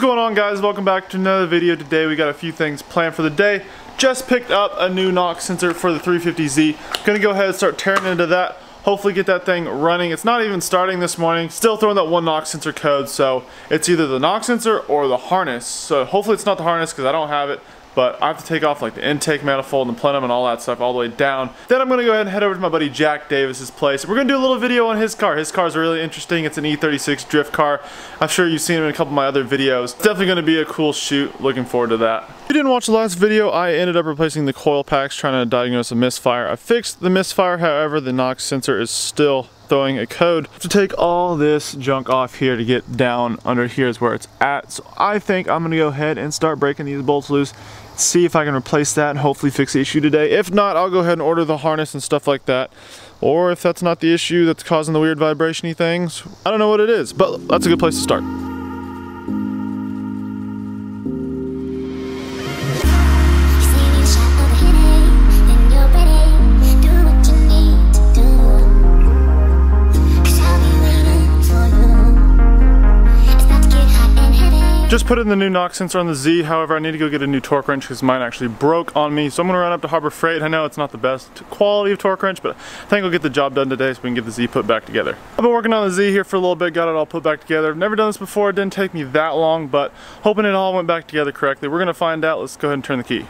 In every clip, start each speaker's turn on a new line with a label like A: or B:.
A: going on, guys? Welcome back to another video. Today we got a few things planned for the day. Just picked up a new knock sensor for the 350Z. Gonna go ahead and start tearing into that. Hopefully get that thing running. It's not even starting this morning. Still throwing that one knock sensor code, so it's either the knock sensor or the harness. So hopefully it's not the harness because I don't have it. But I have to take off like the intake manifold and the plenum and all that stuff all the way down. Then I'm gonna go ahead and head over to my buddy Jack Davis's place. We're gonna do a little video on his car. His car's really interesting. It's an E36 drift car. I'm sure you've seen him in a couple of my other videos. It's definitely gonna be a cool shoot. Looking forward to that. If you didn't watch the last video, I ended up replacing the coil packs trying to diagnose a misfire. I fixed the misfire, however, the knock sensor is still throwing a code. To take all this junk off here to get down under here is where it's at. So I think I'm gonna go ahead and start breaking these bolts loose, see if I can replace that and hopefully fix the issue today. If not, I'll go ahead and order the harness and stuff like that. Or if that's not the issue that's causing the weird vibration-y things, I don't know what it is, but that's a good place to start. Just put in the new knock sensor on the Z. However, I need to go get a new torque wrench because mine actually broke on me. So I'm gonna run up to Harbor Freight. I know it's not the best quality of torque wrench, but I think I'll get the job done today so we can get the Z put back together. I've been working on the Z here for a little bit, got it all put back together. I've never done this before, it didn't take me that long, but hoping it all went back together correctly. We're gonna find out. Let's go ahead and turn the key.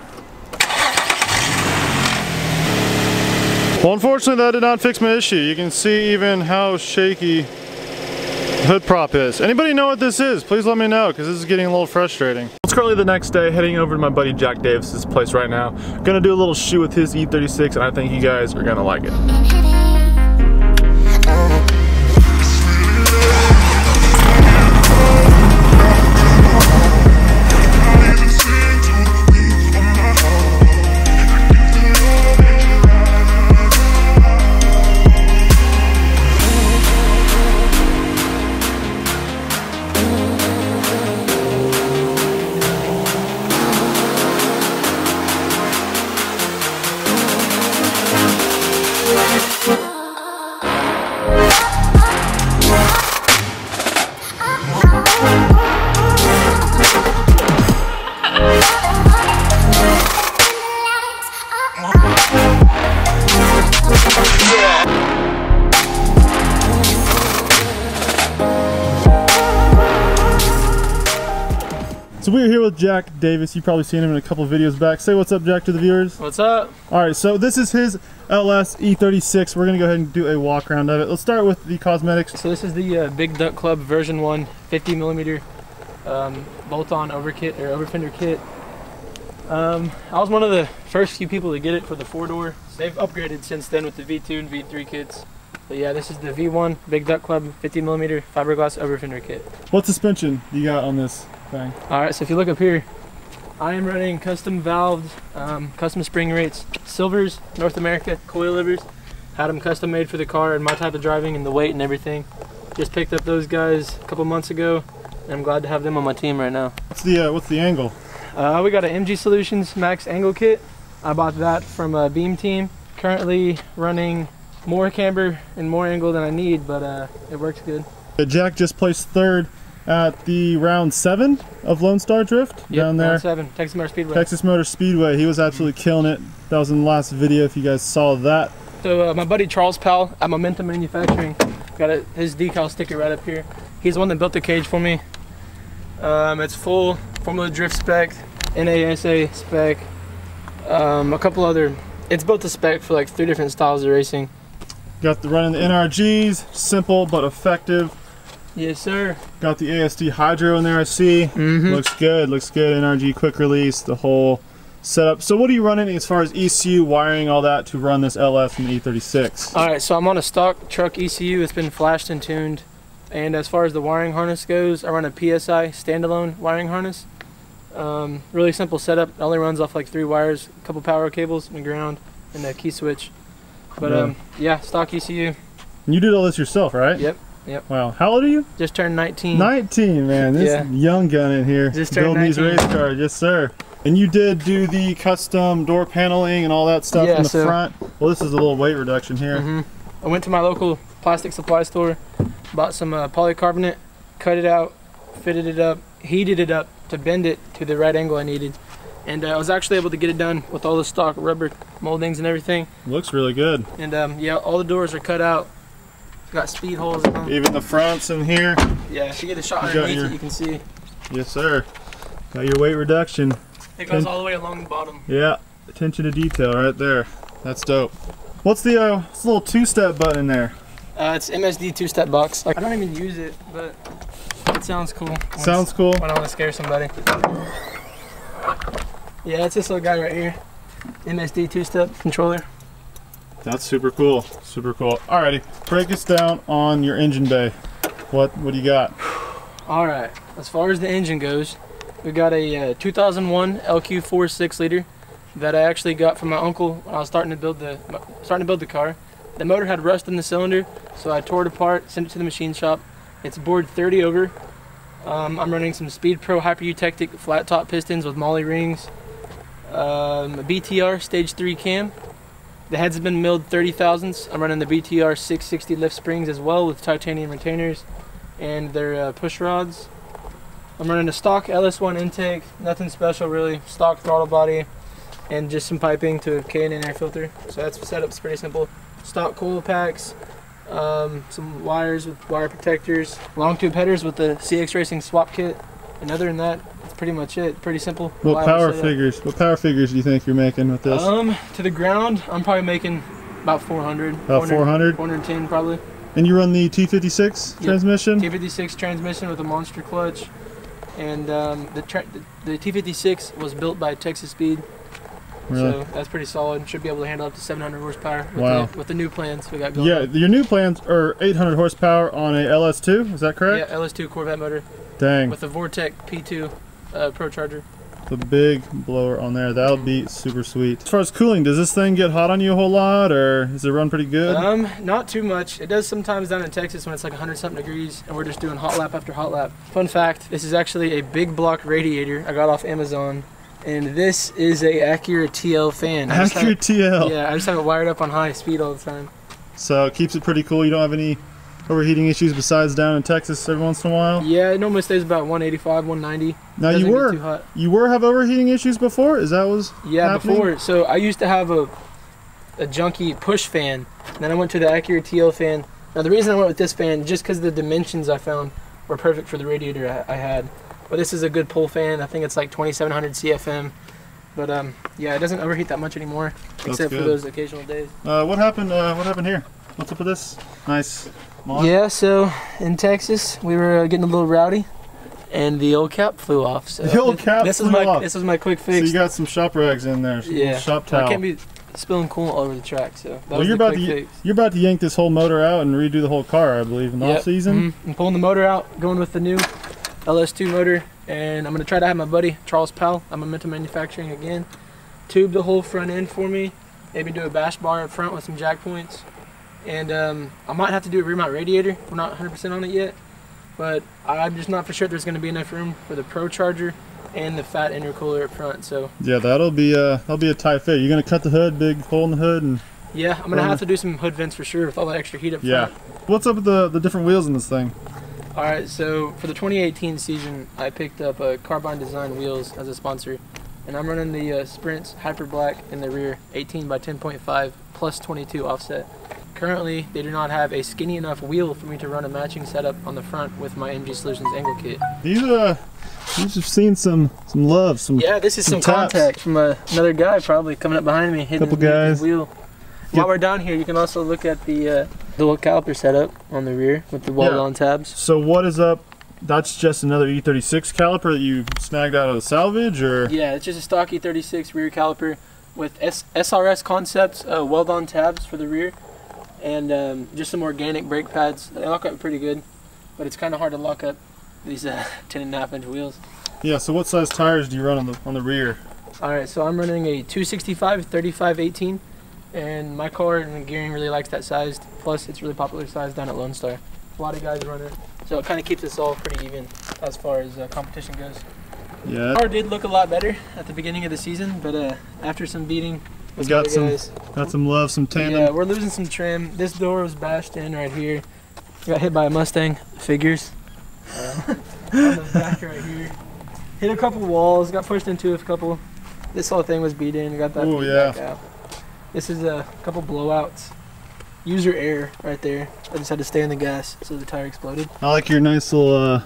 A: Well, unfortunately that did not fix my issue. You can see even how shaky hood prop is. Anybody know what this is? Please let me know because this is getting a little frustrating. It's currently the next day, heading over to my buddy Jack Davis's place right now. Gonna do a little shoot with his E36 and I think you guys are gonna like it. So we're here with Jack Davis. You've probably seen him in a couple of videos back. Say what's up, Jack, to the viewers.
B: What's up?
A: Alright, so this is his LS E36. We're going to go ahead and do a walk around of it. Let's start with the cosmetics.
B: So this is the Big Duck Club version 1 50mm bolt-on overkit or overfender kit. I was one of the first few people to get it for the 4-door. They've upgraded since then with the V2 and V3 kits. But yeah, this is the V1 Big Duck Club 50mm fiberglass overfender kit.
A: What suspension you got on this thing?
B: Alright, so if you look up here, I am running custom valved, custom spring rates, Silvers, North America, coil livers. Had them custom made for the car and my type of driving and the weight and everything. Just picked up those guys a couple months ago and I'm glad to have them on my team right now.
A: What's the angle?
B: We got an MG Solutions Max Angle Kit. I bought that from a Beam Team. Currently running more camber and more angle than I need, but it works good.
A: Jack just placed 3rd at the round 7 of Lone Star Drift down there.
B: Round 7, Texas Motor Speedway.
A: Texas Motor Speedway. He was absolutely killing it. That was in the last video if you guys saw that.
B: So my buddy Charles Powell at Momentum Manufacturing, got his decal sticker right up here. He's the one that built the cage for me. It's full Formula Drift spec, NASA spec, a couple other. It's built to spec for like 3 different styles of racing. Got the running the NRGs, simple but effective. Yes, sir. Got the ASD Hydro in there, I see. Looks good, NRG quick release, the whole setup. So what are you running as far as ECU, wiring, all that to run this LS from the E36? Alright, so I'm on a stock truck ECU. It's been flashed and tuned. And as far as the wiring harness goes, I run a PSI standalone wiring harness. Really simple setup. It only runs off like 3 wires, a couple power cables, and a ground, and a key switch. But yeah, stock ECU. And you did all this yourself, right? Yep. Yep. Wow. How old are you? Just turned 19. 19, man. This young gun in here. Just building 19. These race cars. Yes, sir. And you did do the custom door paneling and all that stuff in the front. Well, this is a little weight reduction here. I went to my local plastic supply store, bought some polycarbonate, cut it out, fitted it up, heated it up to bend it to the right angle I needed. And I was actually able to get it done with all the stock rubber moldings and everything.
A: Looks really good.
B: And yeah, all the doors are cut out. Got speed holes in them.
A: Even the fronts in here.
B: Yeah, if you get a shot underneath it, you can see.
A: Yes, sir. Got your weight reduction.
B: It goes all the way along the bottom.
A: Yeah, attention to detail right there. That's dope. What's the little two-step button in there?
B: It's MSD two-step box. I don't even use it, but it sounds cool.
A: Sounds cool.
B: When I want to scare somebody. Yeah, it's this little guy right here. MSD two-step controller.
A: That's super cool. Super cool. Alrighty, break us down on your engine bay. What do you got?
B: Alright, as far as the engine goes, we got a 2001 LQ4 6-liter that I actually got from my uncle when I was starting to build the car. The motor had rust in the cylinder, so I tore it apart, sent it to the machine shop. It's bored 30 over. I'm running some Speed Pro Hyper Eutectic flat top pistons with Molly rings. A BTR stage 3 cam. The heads have been milled 30 thousandths. I'm running the BTR 660 lift springs as well with titanium retainers and their push rods. I'm running a stock LS1 intake, nothing special really, stock throttle body and just some piping to a K&N air filter. So that's setup's pretty simple. Stock coil packs, some wires with wire protectors, long tube headers with the CX Racing swap kit, and other than that, that's pretty much it. Pretty simple.
A: What power figures do you think you're making with this?
B: To the ground, I'm probably making about 400.
A: About 400?
B: 410 probably.
A: And you run the T56 transmission?
B: T56 transmission with a monster clutch. And the T56 was built by Texas Speed.
A: Really?
B: So that's pretty solid. Should be able to handle up to 700 horsepower with the new plans we got going.
A: Yeah, your new plans are 800 horsepower on a LS2, is that correct?
B: Yeah, LS2 Corvette motor.
A: Dang.
B: With a Vortec P2 Pro Charger.
A: The big blower on there, that'll be super sweet. As far as cooling, does this thing get hot on you a whole lot, or does it run pretty good?
B: Not too much. It does sometimes down in Texas when it's like 100 something degrees and we're just doing hot lap after hot lap. Fun fact, this is actually a big block radiator I got off Amazon. And this is a Acura TL fan.
A: Acura TL?
B: Yeah, I just have it wired up on high speed all the time.
A: So it keeps it pretty cool. You don't have any overheating issues besides down in Texas every once in a while?
B: Yeah, it normally stays about 185, 190.
A: Now you were have overheating issues before? Is that was happening?
B: Before. So I used to have a junky push fan. And then I went to the Acura TL fan. Now the reason I went with this fan, just because the dimensions I found were perfect for the radiator I had. But this is a good pull fan. I think it's like 2700 CFM. But yeah, it doesn't overheat that much anymore, except for those occasional days.
A: What happened here? What's up with this? Nice mod?
B: Yeah, so in Texas, we were getting a little rowdy, and the old cap flew off. So
A: the old cap flew off.
B: This was my quick fix.
A: So you got some shop rags in there, some shop towel.
B: I can't be spilling coolant all over the track, so that was
A: you're about to yank this whole motor out and redo the whole car, I believe, in the off season.
B: I'm pulling the motor out, going with the new LS2 motor, and I'm gonna try to have my buddy Charles Powell, I'm Momentum Manufacturing again, tube the whole front end for me, maybe do a bash bar up front with some jack points, and I might have to do a rear mount radiator. We're not 100% on it yet, but I'm just not for sure there's gonna be enough room for the Pro Charger and the fat intercooler up front. So
A: yeah, that'll be a tight fit. You're gonna cut the hood, big hole in the hood, and
B: yeah, I'm gonna have to do some hood vents for sure with all that extra heat up front.
A: Yeah. What's up with the different wheels in this thing?
B: Alright, so for the 2018 season, I picked up Carbine Design wheels as a sponsor, and I'm running the Sprints Hyper Black in the rear, 18 by 10.5 plus 22 offset. Currently, they do not have a skinny enough wheel for me to run a matching setup on the front with my MG Solutions angle kit.
A: These have seen some love,
B: yeah, this is some contact from another guy probably coming up behind me, hitting the wheel. While we're down here, you can also look at the dual caliper setup on the rear with the wall-on tabs.
A: So what is up? That's just another E36 caliper that you snagged out of the salvage, or? Yeah,
B: it's just a stock E36 rear caliper with SRS Concepts weld-on tabs for the rear, and just some organic brake pads. They lock up pretty good, but it's kind of hard to lock up these 10.5-inch wheels.
A: Yeah. So what size tires do you run on the rear?
B: All right, so I'm running a 265 35/18. And my car and the gearing really likes that size. Plus, it's really popular size down at Lone Star. A lot of guys run it, so it kind of keeps us all pretty even as far as competition goes.
A: Yeah.
B: The car did look a lot better at the beginning of the season, but after some beating,
A: we got some love, some tandem.
B: Yeah, we're losing some trim. This door was bashed in right here. Got hit by a Mustang. Figures. on the back right here. Hit a couple walls, got pushed into a couple. This whole thing was beat in, got that back out. This is a couple blowouts. User error right there. I just had to stay in the gas, so the tire exploded.
A: I like your nice little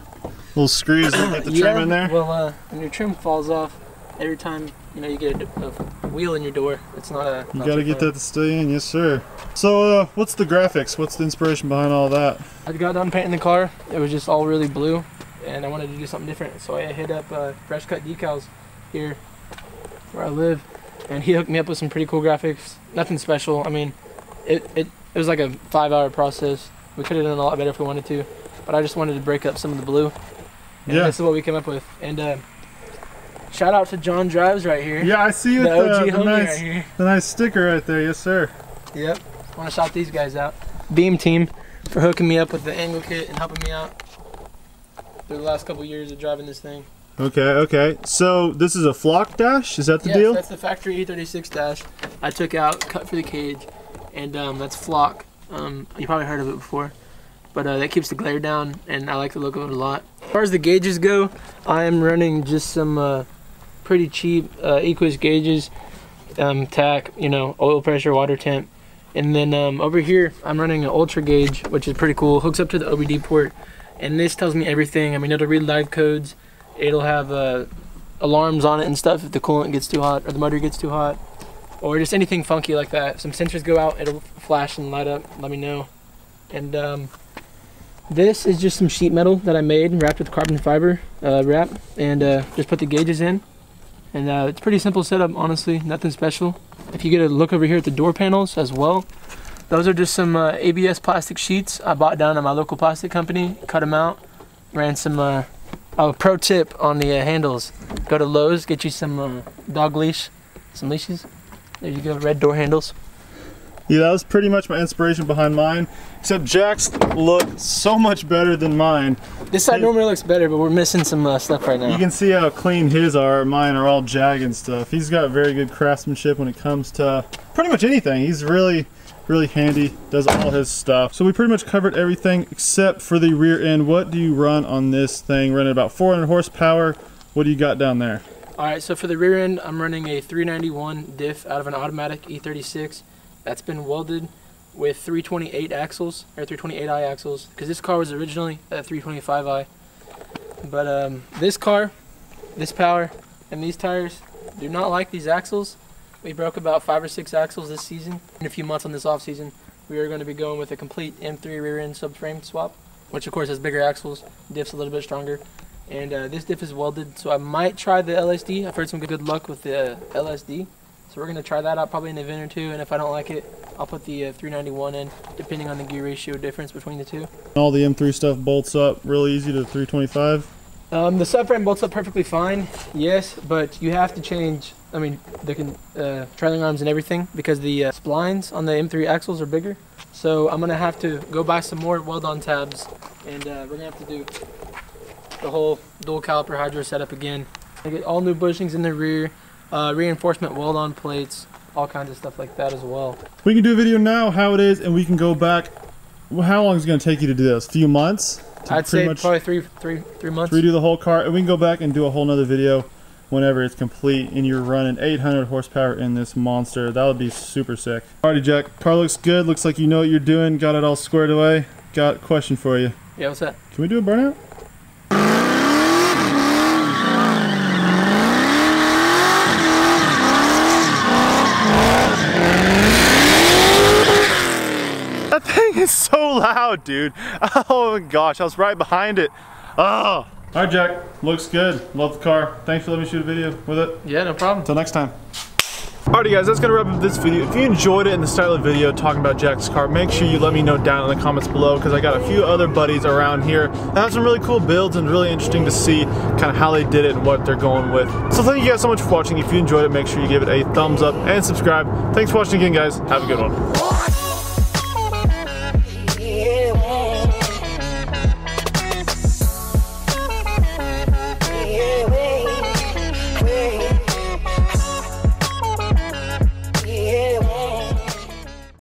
A: screws that get the trim in there.
B: Well, when your trim falls off, every time you get a wheel in your door, it's not a.
A: You gotta get that to stay in, yes sir. So what's the graphics? What's the inspiration behind all that?
B: I got done painting the car. It was just all really blue, and I wanted to do something different. So I hit up fresh cut decals here where I live, and he hooked me up with some pretty cool graphics. Nothing special. I mean, it was like a 5-hour process. We could have done a lot better if we wanted to, but I just wanted to break up some of the blue. And this is what we came up with. And shout out to John Drives right here.
A: Yeah, I see you
B: the
A: with
B: OG
A: the nice,
B: right here.
A: The nice sticker right there, yes sir.
B: Yep. Want to shout these guys out. Beam Team for hooking me up with the angle kit and helping me out through the last couple years of driving this thing.
A: Okay. So this is a flock dash? Is that the deal?
B: That's the factory E36 dash. I took out, cut for the cage, and that's flock. You probably heard of it before, but that keeps the glare down, and I like the look of it a lot. As far as the gauges go, I am running just some pretty cheap Equus gauges, tack, oil pressure, water temp. And then over here, I'm running an ultra gauge, which is pretty cool. Hooks up to the OBD port, and this tells me everything. I mean, it'll read live codes. It'll have alarms on it and stuff if the coolant gets too hot or the motor gets too hot, or just anything funky like that. If some sensors go out, it'll flash and light up, let me know. And this is just some sheet metal that I made and wrapped with carbon fiber wrap, and just put the gauges in. And it's a pretty simple setup, honestly, nothing special. If you get a look over here at the door panels as well, those are just some ABS plastic sheets I bought down at my local plastic company, cut them out, ran some, pro tip on the handles, go to Lowe's, get you some dog leash, some leashes. There you go, red door handles.
A: Yeah, that was pretty much my inspiration behind mine, except Jack's look so much better than mine.
B: This side normally looks better, but we're missing some stuff right now.
A: You can see how clean his are. Mine are all jagged and stuff. He's got very good craftsmanship when it comes to pretty much anything. He's really handy, does all his stuff. So we pretty much covered everything except for the rear end. What do you run on this thing? Running about 400 horsepower. What do you got down there?
B: Alright, so for the rear end, I'm running a 391 diff out of an automatic E36. That's been welded with 328 axles, or 328i axles, because this car was originally a 325i. But this car, this power, and these tires do not like these axles. We broke about 5 or 6 axles this season. In a few months on this off season, we are going to be going with a complete M3 rear end subframe swap, which of course has bigger axles, diff's a little bit stronger. And this diff is welded, so I might try the LSD. I've heard some good luck with the LSD. So we're going to try that out probably in an event or two, and if I don't like it, I'll put the 391 in, depending on the gear ratio difference between the two.
A: All the M3 stuff bolts up real easy to 325?
B: The subframe bolts up perfectly fine, yes, but you have to change, I mean, the trailing arms and everything, because the splines on the M3 axles are bigger. So I'm going to have to go buy some more weld-on tabs, and we're going to have to do the whole dual caliper hydro setup again. I get all new bushings in the rear, reinforcement weld-on plates, all kinds of stuff like that as well.
A: We can do a video now how it is, and we can go back. Well, how long is it going to take you to do this? A few months?
B: I'd say probably three months.
A: Redo the whole car, and we can go back and do a whole nother video whenever it's complete and you're running 800 horsepower in this monster. That would be super sick. Alrighty, Jack, car looks good. Looks like you know what you're doing. Got it all squared away. Got a question for you.
B: Yeah, what's that?
A: Can we do a burnout? That thing is so loud, dude. Oh my gosh, I was right behind it. Oh. Alright, Jack, looks good. Love the car. Thanks for letting me shoot a video with it.
B: Yeah, no problem.
A: Until next time. Alrighty guys, that's gonna wrap up this video. If you enjoyed it in the style of video talking about Jack's car, make sure you let me know down in the comments below, because I got a few other buddies around here that have some really cool builds and really interesting to see kind of how they did it and what they're going with. So thank you guys so much for watching. If you enjoyed it, make sure you give it a thumbs up and subscribe. Thanks for watching again, guys. Have a good one.